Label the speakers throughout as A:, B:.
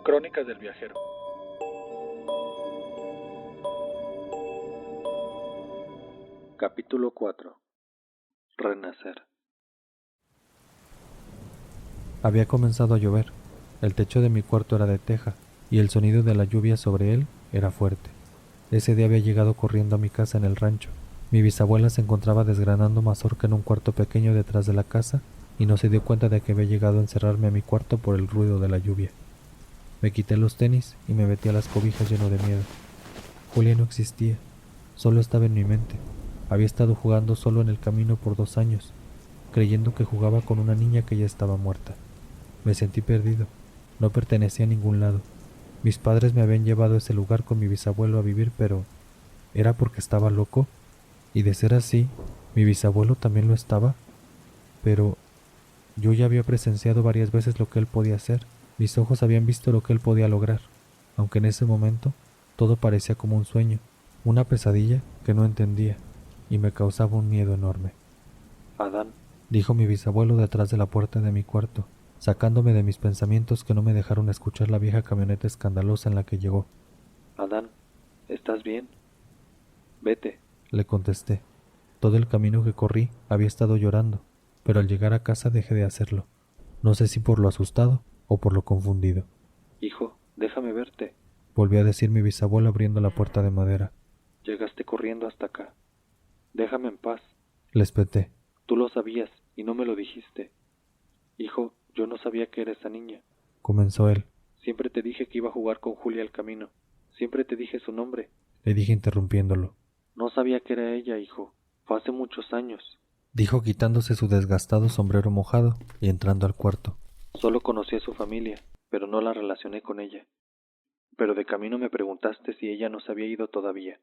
A: Crónicas del viajero. Capítulo 4. Renacer.
B: Había comenzado a llover. El techo de mi cuarto era de teja, y el sonido de la lluvia sobre él era fuerte. Ese día había llegado corriendo a mi casa en el rancho. Mi bisabuela se encontraba desgranando mazorca en un cuarto pequeño detrás de la casa, y no se dio cuenta de que había llegado a encerrarme a mi cuarto por el ruido de la lluvia. Me quité los tenis y me metí a las cobijas lleno de miedo. Julia no existía, solo estaba en mi mente. Había estado jugando solo en el camino por 2 años, creyendo que jugaba con una niña que ya estaba muerta. Me sentí perdido, no pertenecía a ningún lado. Mis padres me habían llevado a ese lugar con mi bisabuelo a vivir, pero ¿era porque estaba loco? Y de ser así, ¿mi bisabuelo también lo estaba? Pero yo ya había presenciado varias veces lo que él podía hacer. Mis ojos habían visto lo que él podía lograr, aunque en ese momento todo parecía como un sueño, una pesadilla que no entendía, y me causaba un miedo enorme.
A: Adán,
B: Dijo mi bisabuelo detrás de la puerta de mi cuarto, sacándome de mis pensamientos que no me dejaron escuchar la vieja camioneta escandalosa en la que llegó.
A: Adán, ¿estás bien? Vete.
B: Le contesté. Todo el camino que corrí había estado llorando, pero al llegar a casa dejé de hacerlo. No sé si por lo asustado o por lo confundido.
A: Hijo, déjame verte.
B: Volvió a decir mi bisabuelo abriendo la puerta de madera.
A: Llegaste corriendo hasta acá. Déjame en paz.
B: Le espeté.
A: Tú lo sabías y no me lo dijiste. Hijo, yo no sabía que era esa niña.
B: Comenzó él.
A: Siempre te dije que iba a jugar con Julia al camino. Siempre te dije su nombre.
B: Le dije interrumpiéndolo.
A: No sabía que era ella, hijo. Fue hace muchos años.
B: Dijo quitándose su desgastado sombrero mojado y entrando al cuarto.
A: Solo conocí a su familia, pero no la relacioné con ella. Pero de camino me preguntaste si ella no se había ido todavía.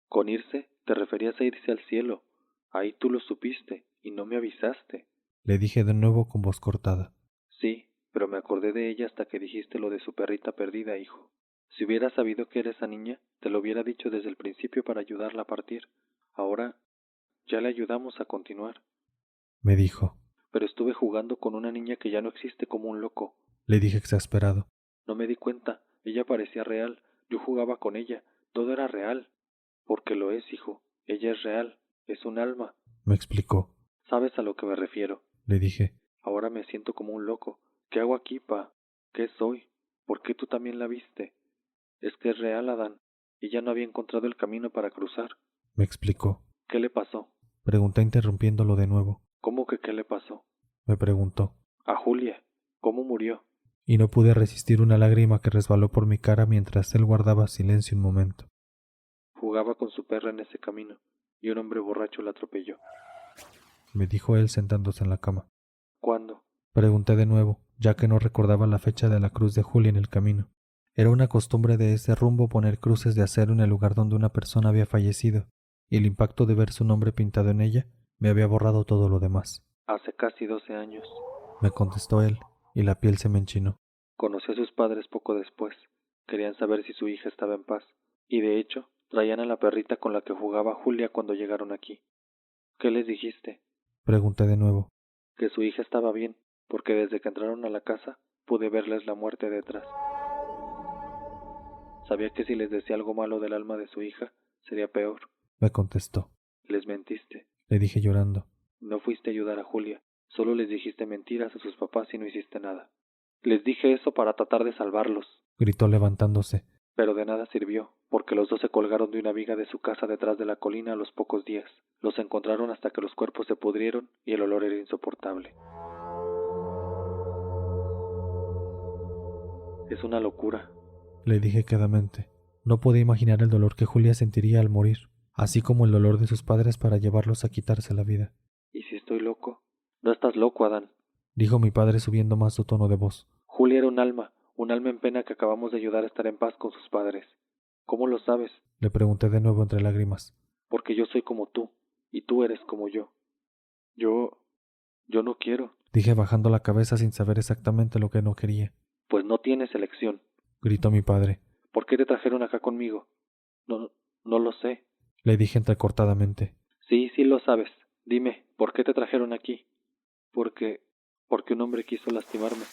A: Con irse, te referías a irse al cielo. Ahí tú lo supiste, y no me avisaste.
B: Le dije de nuevo con voz cortada.
A: Sí, pero me acordé de ella hasta que dijiste lo de su perrita perdida, hijo. Si hubiera sabido que era esa niña, te lo hubiera dicho desde el principio para ayudarla a partir. Ahora, ya le ayudamos a continuar.
B: Me dijo.
A: Pero estuve jugando con una niña que ya no existe como un loco.
B: Le dije exasperado.
A: No me di cuenta, ella parecía real, yo jugaba con ella, todo era real. Porque lo es, hijo, ella es real, es un alma.
B: Me explicó.
A: ¿Sabes a lo que me refiero?
B: Le dije.
A: Ahora me siento como un loco. ¿Qué hago aquí, pa? ¿Qué soy? ¿Por qué tú también la viste? Es que es real, Adán. Ella no había encontrado el camino para cruzar.
B: Me explicó.
A: ¿Qué le pasó?
B: Pregunté interrumpiéndolo de nuevo.
A: ¿Cómo que qué le pasó?
B: Me preguntó.
A: A Julia. ¿Cómo murió?
B: Y no pude resistir una lágrima que resbaló por mi cara mientras él guardaba silencio un momento.
A: Jugaba con su perra en ese camino, y un hombre borracho la atropelló.
B: Me dijo él sentándose en la cama.
A: ¿Cuándo?
B: Pregunté de nuevo, ya que no recordaba la fecha de la cruz de Julia en el camino. Era una costumbre de ese rumbo poner cruces de acero en el lugar donde una persona había fallecido, y el impacto de ver su nombre pintado en ella me había borrado todo lo demás.
A: Hace casi 12 años.
B: Me contestó él, y la piel se me enchinó.
A: Conocí a sus padres poco después. Querían saber si su hija estaba en paz. Y de hecho, traían a la perrita con la que jugaba Julia cuando llegaron aquí. ¿Qué les dijiste?
B: Pregunté de nuevo.
A: Que su hija estaba bien, porque desde que entraron a la casa pude verles la muerte detrás. Sabía que si les decía algo malo del alma de su hija, sería peor.
B: Me contestó.
A: Les mentiste.
B: Le dije llorando.
A: No fuiste a ayudar a Julia. Solo les dijiste mentiras a sus papás y no hiciste nada. Les dije eso para tratar de salvarlos.
B: Gritó levantándose.
A: Pero de nada sirvió, porque los dos se colgaron de una viga de su casa detrás de la colina a los pocos días. Los encontraron hasta que los cuerpos se pudrieron y el olor era insoportable. Es una locura.
B: Le dije quedamente. No podía imaginar el dolor que Julia sentiría al morir, así como el dolor de sus padres para llevarlos a quitarse la vida.
A: ¿Y si estoy loco? No estás loco, Adán,
B: dijo mi padre subiendo más su tono de voz.
A: Julia era un alma en pena que acabamos de ayudar a estar en paz con sus padres. ¿Cómo lo sabes?
B: Le pregunté de nuevo entre lágrimas.
A: Porque yo soy como tú, y tú eres como yo. Yo no quiero.
B: Dije bajando la cabeza sin saber exactamente lo que no quería.
A: Pues no tienes elección,
B: gritó mi padre.
A: ¿Por qué te trajeron acá conmigo? No lo sé.
B: Le dije entrecortadamente.
A: Sí lo sabes. Dime, ¿por qué te trajeron aquí? Porque un hombre quiso lastimarme.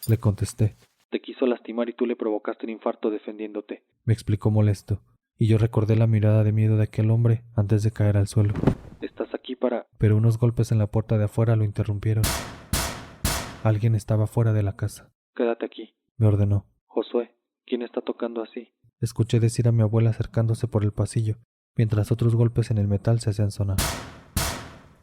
B: Le contesté.
A: Te quiso lastimar y tú le provocaste un infarto defendiéndote.
B: Me explicó molesto, y yo recordé la mirada de miedo de aquel hombre antes de caer al suelo.
A: Estás aquí para...
B: Pero unos golpes en la puerta de afuera lo interrumpieron. Alguien estaba fuera de la casa.
A: Quédate aquí.
B: Me ordenó.
A: Josué, ¿quién está tocando así?
B: Escuché decir a mi abuela acercándose por el pasillo, mientras otros golpes en el metal se hacían sonar.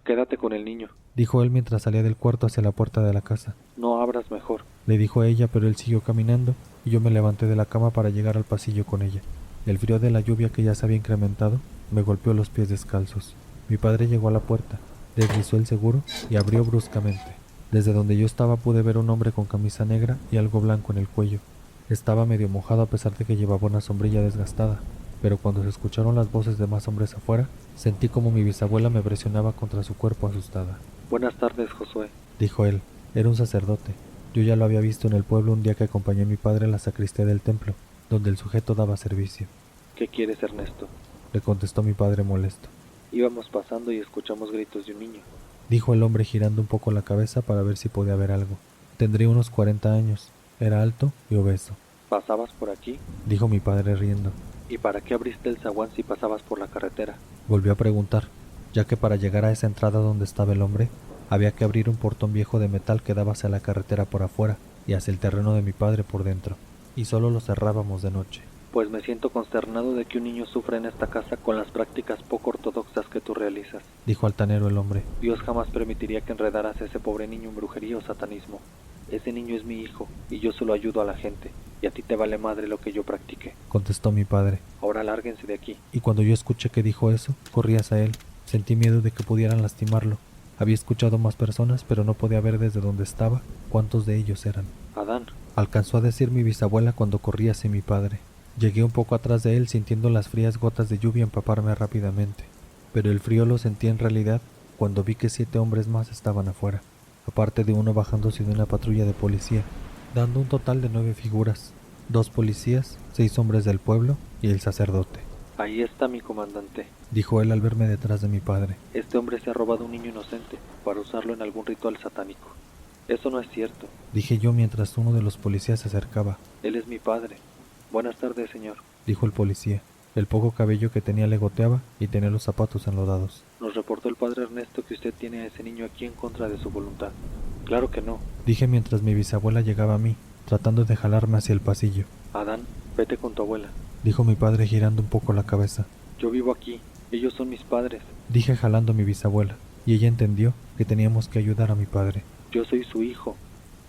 A: Quédate con el niño.
B: Dijo él mientras salía del cuarto hacia la puerta de la casa.
A: No abras mejor.
B: Le dijo a ella, pero él siguió caminando, y yo me levanté de la cama para llegar al pasillo con ella. El frío de la lluvia que ya se había incrementado me golpeó los pies descalzos. Mi padre llegó a la puerta, deslizó el seguro y abrió bruscamente. Desde donde yo estaba pude ver un hombre con camisa negra y algo blanco en el cuello. Estaba medio mojado a pesar de que llevaba una sombrilla desgastada, pero cuando se escucharon las voces de más hombres afuera, sentí como mi bisabuela me presionaba contra su cuerpo asustada.
A: Buenas tardes, Josué.
B: Dijo él. Era un sacerdote. Yo ya lo había visto en el pueblo un día que acompañé a mi padre a la sacristía del templo, donde el sujeto daba servicio.
A: ¿Qué quieres, Ernesto?
B: Le contestó mi padre molesto.
A: Íbamos pasando y escuchamos gritos de un niño.
B: Dijo el hombre girando un poco la cabeza para ver si podía ver algo. Tendría unos 40 años. Era alto y obeso.
A: ¿Pasabas por aquí?
B: Dijo mi padre riendo.
A: ¿Y para qué abriste el zaguán si pasabas por la carretera?
B: Volvió a preguntar, ya que para llegar a esa entrada donde estaba el hombre, había que abrir un portón viejo de metal que daba hacia la carretera por afuera y hacia el terreno de mi padre por dentro, y solo lo cerrábamos de noche.
A: Pues me siento consternado de que un niño sufra en esta casa con las prácticas poco ortodoxas que tú realizas.
B: Dijo altanero el hombre.
A: Dios jamás permitiría que enredaras a ese pobre niño en brujería o satanismo. Ese niño es mi hijo, y yo solo ayudo a la gente, y a ti te vale madre lo que yo practique.
B: Contestó mi padre.
A: Ahora lárguense de aquí.
B: Y cuando yo escuché que dijo eso, corrí hacia él. Sentí miedo de que pudieran lastimarlo. Había escuchado más personas, pero no podía ver desde donde estaba cuántos de ellos eran.
A: Adán.
B: Alcanzó a decir mi bisabuela cuando corrí hacia mi padre. Llegué un poco atrás de él sintiendo las frías gotas de lluvia empaparme rápidamente. Pero el frío lo sentí en realidad cuando vi que 7 hombres más estaban afuera, aparte de uno bajándose de una patrulla de policía, dando un total de 9 figuras, 2 policías, 6 hombres del pueblo y el sacerdote.
A: Ahí está mi comandante,
B: dijo él al verme detrás de mi padre.
A: Este hombre se ha robado un niño inocente para usarlo en algún ritual satánico. Eso no es cierto,
B: dije yo mientras uno de los policías se acercaba.
A: Él es mi padre. Buenas tardes, señor,
B: dijo el policía. El poco cabello que tenía le goteaba y tenía los zapatos enlodados.
A: Nos reportó el padre Ernesto que usted tiene a ese niño aquí en contra de su voluntad. Claro que no,
B: dije mientras mi bisabuela llegaba a mí, tratando de jalarme hacia el pasillo.
A: Adán, vete con tu abuela,
B: dijo mi padre girando un poco la cabeza.
A: Yo vivo aquí, ellos son mis padres.
B: Dije jalando a mi bisabuela, y ella entendió que teníamos que ayudar a mi padre.
A: Yo soy su hijo.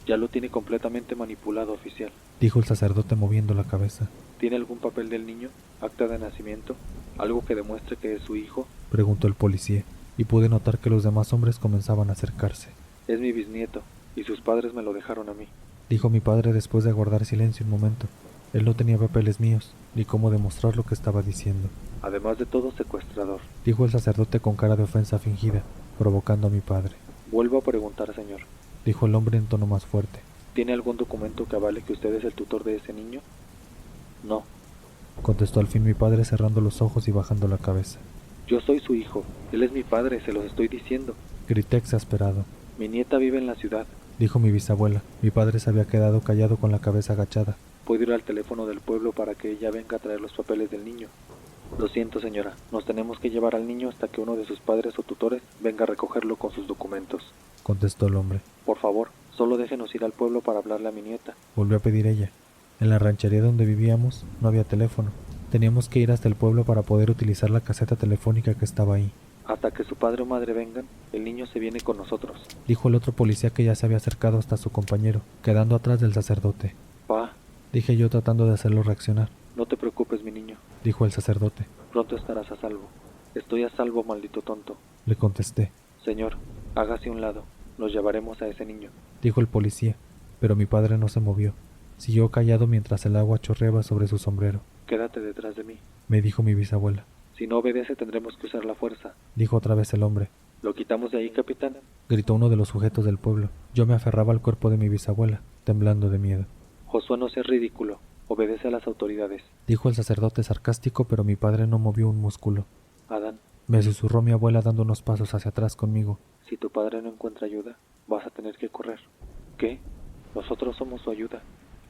A: Ya lo tiene completamente manipulado, oficial,
B: dijo el sacerdote moviendo la cabeza.
A: ¿Tiene algún papel del niño? ¿Acta de nacimiento? ¿Algo que demuestre que es su hijo?
B: Preguntó el policía, y pude notar que los demás hombres comenzaban a acercarse.
A: Es mi bisnieto, y sus padres me lo dejaron a mí,
B: dijo mi padre después de guardar silencio un momento. Él no tenía papeles míos, ni cómo demostrar lo que estaba diciendo.
A: Además de todo, secuestrador,
B: dijo el sacerdote con cara de ofensa fingida, provocando a mi padre.
A: Vuelvo a preguntar, señor,
B: dijo el hombre en tono más fuerte.
A: ¿Tiene algún documento que avale que usted es el tutor de ese niño? No,
B: contestó al fin mi padre cerrando los ojos y bajando la cabeza.
A: Yo soy su hijo, él es mi padre, se los estoy diciendo.
B: Grité exasperado.
A: Mi nieta vive en la ciudad,
B: dijo mi bisabuela. Mi padre se había quedado callado con la cabeza agachada.
A: Puedo ir al teléfono del pueblo para que ella venga a traer los papeles del niño. Lo siento, señora, nos tenemos que llevar al niño hasta que uno de sus padres o tutores venga a recogerlo con sus documentos,
B: contestó el hombre.
A: Por favor, solo déjenos ir al pueblo para hablarle a mi nieta,
B: volvió a pedir ella. En la ranchería donde vivíamos no había teléfono. Teníamos que ir hasta el pueblo para poder utilizar la caseta telefónica que estaba ahí.
A: Hasta que su padre o madre vengan, el niño se viene con nosotros,
B: dijo el otro policía que ya se había acercado hasta su compañero, quedando atrás del sacerdote.
A: Pa,
B: dije yo tratando de hacerlo reaccionar.
A: No te preocupes, mi niño,
B: dijo el sacerdote.
A: Pronto estarás a salvo. Estoy a salvo, maldito tonto,
B: le contesté.
A: Señor, hágase a un lado, nos llevaremos a ese niño,
B: dijo el policía, pero mi padre no se movió. Siguió callado mientras el agua chorreaba sobre su sombrero.
A: Quédate detrás de mí,
B: me dijo mi bisabuela.
A: Si no obedece tendremos que usar la fuerza,
B: dijo otra vez el hombre.
A: ¿Lo quitamos de ahí, capitán?,
B: gritó uno de los sujetos del pueblo. Yo me aferraba al cuerpo de mi bisabuela, temblando de miedo.
A: Josué, no seas ridículo, obedece a las autoridades,
B: dijo el sacerdote sarcástico, pero mi padre no movió un músculo.
A: Adán,
B: me susurró mi abuela dando unos pasos hacia atrás conmigo.
A: Si tu padre no encuentra ayuda, vas a tener que correr. ¿Qué? Nosotros somos su ayuda.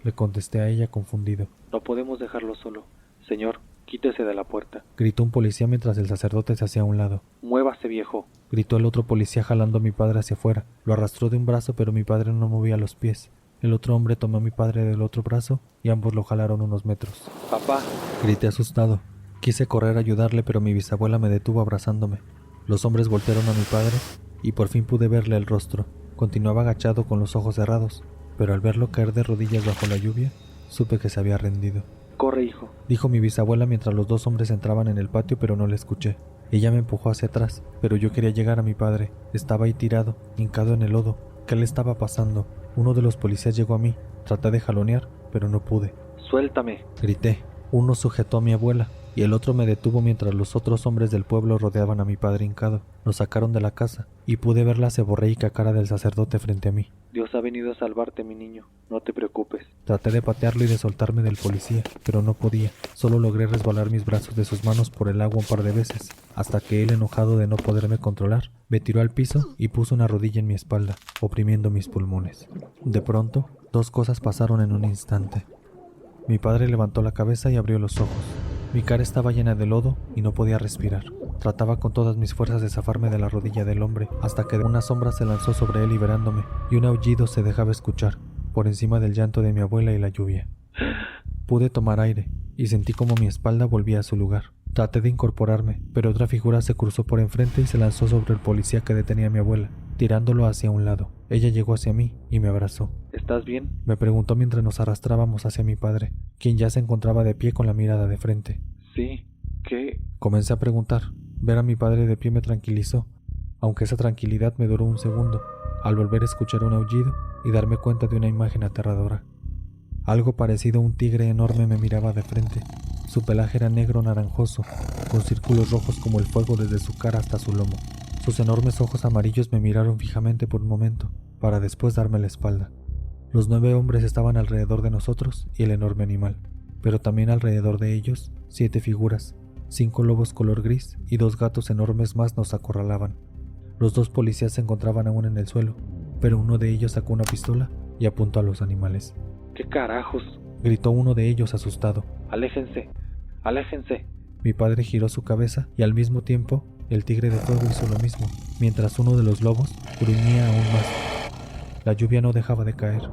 B: le contesté a ella confundido.
A: No podemos dejarlo solo. Señor, quítese de la puerta.
B: Gritó un policía mientras el sacerdote se hacía a un lado.
A: Muévase, viejo.
B: Gritó el otro policía jalando a mi padre hacia afuera. Lo arrastró de un brazo, pero mi padre no movía los pies. El otro hombre tomó a mi padre del otro brazo y ambos lo jalaron unos metros.
A: Papá.
B: Grité asustado. Quise correr a ayudarle, pero mi bisabuela me detuvo abrazándome. Los hombres voltearon a mi padre y por fin pude verle el rostro. Continuaba agachado con los ojos cerrados, pero al verlo caer de rodillas bajo la lluvia, supe que se había rendido.
A: Corre, hijo,
B: dijo mi bisabuela mientras los dos hombres entraban en el patio, pero no le escuché. Ella me empujó hacia atrás, pero yo quería llegar a mi padre. Estaba ahí tirado, hincado en el lodo. ¿Qué le estaba pasando? Uno de los policías llegó a mí. Traté de jalonear, pero no pude.
A: Suéltame,
B: grité. Uno sujetó a mi abuela y el otro me detuvo mientras los otros hombres del pueblo rodeaban a mi padre hincado. Lo sacaron de la casa y pude ver la seborreica cara del sacerdote frente a mí.
A: Dios ha venido a salvarte, mi niño. No te preocupes.
B: Traté de patearlo y de soltarme del policía, pero no podía. Solo logré resbalar mis brazos de sus manos por el agua un par de veces, hasta que él, enojado de no poderme controlar, me tiró al piso y puso una rodilla en mi espalda, oprimiendo mis pulmones. De pronto, dos cosas pasaron en un instante. Mi padre levantó la cabeza y abrió los ojos. Mi cara estaba llena de lodo y no podía respirar. Trataba con todas mis fuerzas de zafarme de la rodilla del hombre, hasta que una sombra se lanzó sobre él liberándome, y un aullido se dejaba escuchar, por encima del llanto de mi abuela y la lluvia. Pude tomar aire, y sentí como mi espalda volvía a su lugar. Traté de incorporarme, pero otra figura se cruzó por enfrente y se lanzó sobre el policía que detenía a mi abuela, tirándolo hacia un lado. Ella llegó hacia mí y me abrazó.
A: ¿Estás bien?
B: Me preguntó mientras nos arrastrábamos hacia mi padre, quien ya se encontraba de pie con la mirada de frente.
A: Sí. ¿Qué?
B: Comencé a preguntar. Ver a mi padre de pie me tranquilizó, aunque esa tranquilidad me duró un segundo, al volver a escuchar un aullido y darme cuenta de una imagen aterradora. Algo parecido a un tigre enorme me miraba de frente. Su pelaje era negro naranjoso, con círculos rojos como el fuego desde su cara hasta su lomo. Sus enormes ojos amarillos me miraron fijamente por un momento, para después darme la espalda. Los 9 hombres estaban alrededor de nosotros y el enorme animal, pero también alrededor de ellos 7 figuras, 5 lobos color gris y 2 gatos enormes más nos acorralaban. Los 2 policías se encontraban aún en el suelo, pero uno de ellos sacó una pistola y apuntó a los animales.
A: ¿Qué carajos?
B: Gritó uno de ellos asustado.
A: ¡Aléjense! ¡Aléjense!
B: Mi padre giró su cabeza y al mismo tiempo el tigre de fuego hizo lo mismo, mientras uno de los lobos gruñía aún más. La lluvia no dejaba de caer.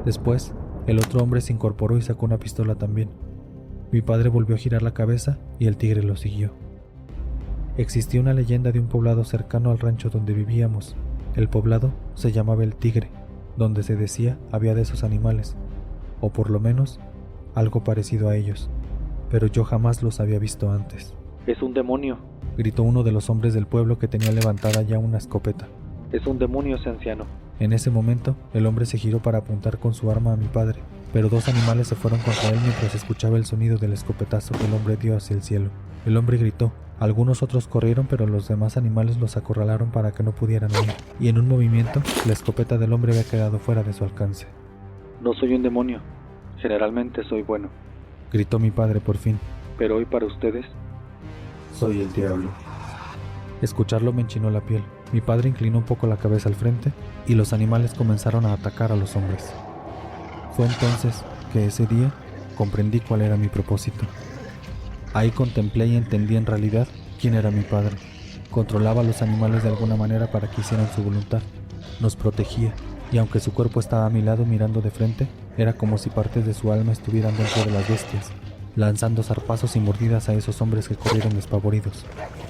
B: Después, el otro hombre se incorporó y sacó una pistola también. Mi padre volvió a girar la cabeza y el tigre lo siguió. Existía una leyenda de un poblado cercano al rancho donde vivíamos. El poblado se llamaba El Tigre, donde se decía había de esos animales, o por lo menos algo parecido a ellos, pero yo jamás los había visto antes.
A: ¡Es un demonio!,
B: gritó uno de los hombres del pueblo que tenía levantada ya una escopeta.
A: ¡Es un demonio ese anciano!
B: En ese momento, el hombre se giró para apuntar con su arma a mi padre, pero 2 animales se fueron contra él mientras escuchaba el sonido del escopetazo que el hombre dio hacia el cielo. El hombre gritó. Algunos otros corrieron, pero los demás animales los acorralaron para que no pudieran huir, y en un movimiento, la escopeta del hombre había quedado fuera de su alcance.
A: No soy un demonio. Generalmente soy bueno,
B: gritó mi padre por fin.
A: Pero hoy para ustedes,
B: soy el diablo. Escucharlo me enchinó la piel. Mi padre inclinó un poco la cabeza al frente y los animales comenzaron a atacar a los hombres. Fue entonces que ese día comprendí cuál era mi propósito. Ahí contemplé y entendí en realidad quién era mi padre. Controlaba a los animales de alguna manera para que hicieran su voluntad. Nos protegía, y aunque su cuerpo estaba a mi lado mirando de frente, era como si partes de su alma estuvieran dentro de las bestias, lanzando zarpazos y mordidas a esos hombres que corrieron despavoridos.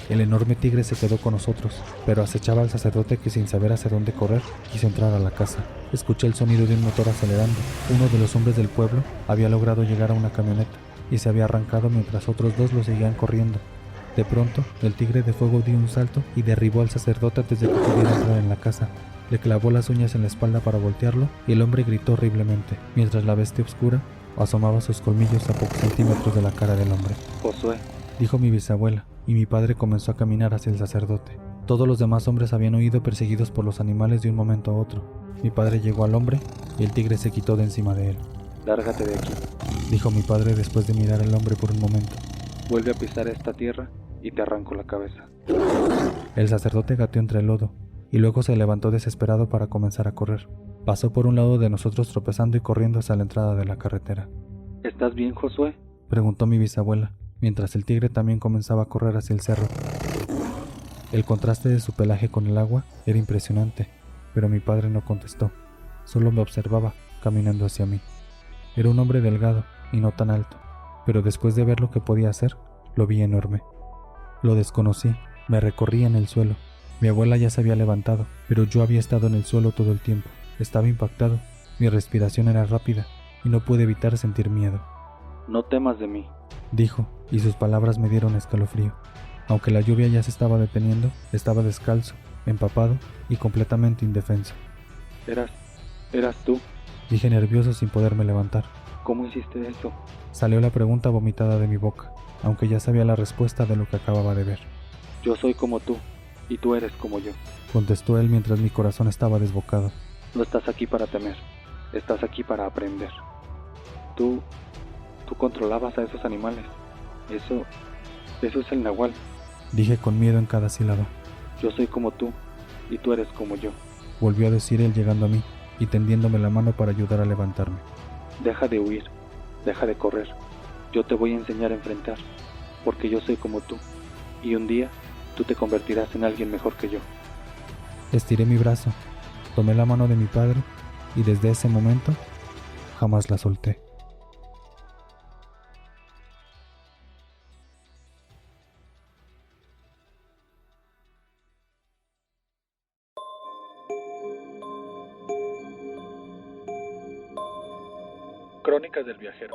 B: El enorme tigre se quedó con nosotros, pero acechaba al sacerdote que sin saber hacia dónde correr, quiso entrar a la casa. Escuché el sonido de un motor acelerando. Uno de los hombres del pueblo había logrado llegar a una camioneta y se había arrancado mientras otros 2 lo seguían corriendo. De pronto, el tigre de fuego dio un salto y derribó al sacerdote antes de que pudiera entrar en la casa. Le clavó las uñas en la espalda para voltearlo y el hombre gritó horriblemente, mientras la bestia oscura asomaba sus colmillos a pocos centímetros de la cara del hombre.
A: Josué,
B: dijo mi bisabuela, y mi padre comenzó a caminar hacia el sacerdote. Todos los demás hombres habían huido perseguidos por los animales de un momento a otro. Mi padre llegó al hombre y el tigre se quitó de encima de él.
A: Lárgate de aquí,
B: dijo mi padre después de mirar al hombre por un momento.
A: Vuelve a pisar esta tierra y te arranco la cabeza.
B: El sacerdote gateó entre el lodo y luego se levantó desesperado para comenzar a correr. Pasó por un lado de nosotros tropezando y corriendo hacia la entrada de la carretera.
A: ¿Estás bien, Josué?
B: Preguntó mi bisabuela, mientras el tigre también comenzaba a correr hacia el cerro. El contraste de su pelaje con el agua era impresionante, pero mi padre no contestó, solo me observaba, caminando hacia mí. Era un hombre delgado y no tan alto, pero después de ver lo que podía hacer, lo vi enorme. Lo desconocí, me recorría en el suelo. Mi abuela ya se había levantado, pero yo había estado en el suelo todo el tiempo. Estaba impactado, mi respiración era rápida y no pude evitar sentir miedo.
A: No temas de mí,
B: Dijo, y sus palabras me dieron escalofrío. Aunque la lluvia ya se estaba deteniendo, estaba descalzo, empapado y completamente indefenso.
A: Eras tú.
B: Dije nervioso sin poderme levantar.
A: ¿Cómo hiciste eso?
B: Salió la pregunta vomitada de mi boca, aunque ya sabía la respuesta de lo que acababa de ver.
A: Yo soy como tú, y tú eres como yo.
B: Contestó él mientras mi corazón estaba desbocado.
A: No estás aquí para temer, estás aquí para aprender. Tú controlabas a esos animales. Eso es el nahual.
B: Dije con miedo en cada sílaba.
A: Yo soy como tú, y tú eres como yo.
B: Volvió a decir él llegando a mí y tendiéndome la mano para ayudar a levantarme.
A: Deja de huir, deja de correr. Yo te voy a enseñar a enfrentar, porque yo soy como tú, y un día tú te convertirás en alguien mejor que yo.
B: Estiré mi brazo, tomé la mano de mi padre y desde ese momento jamás la solté.
A: Crónicas del viajero.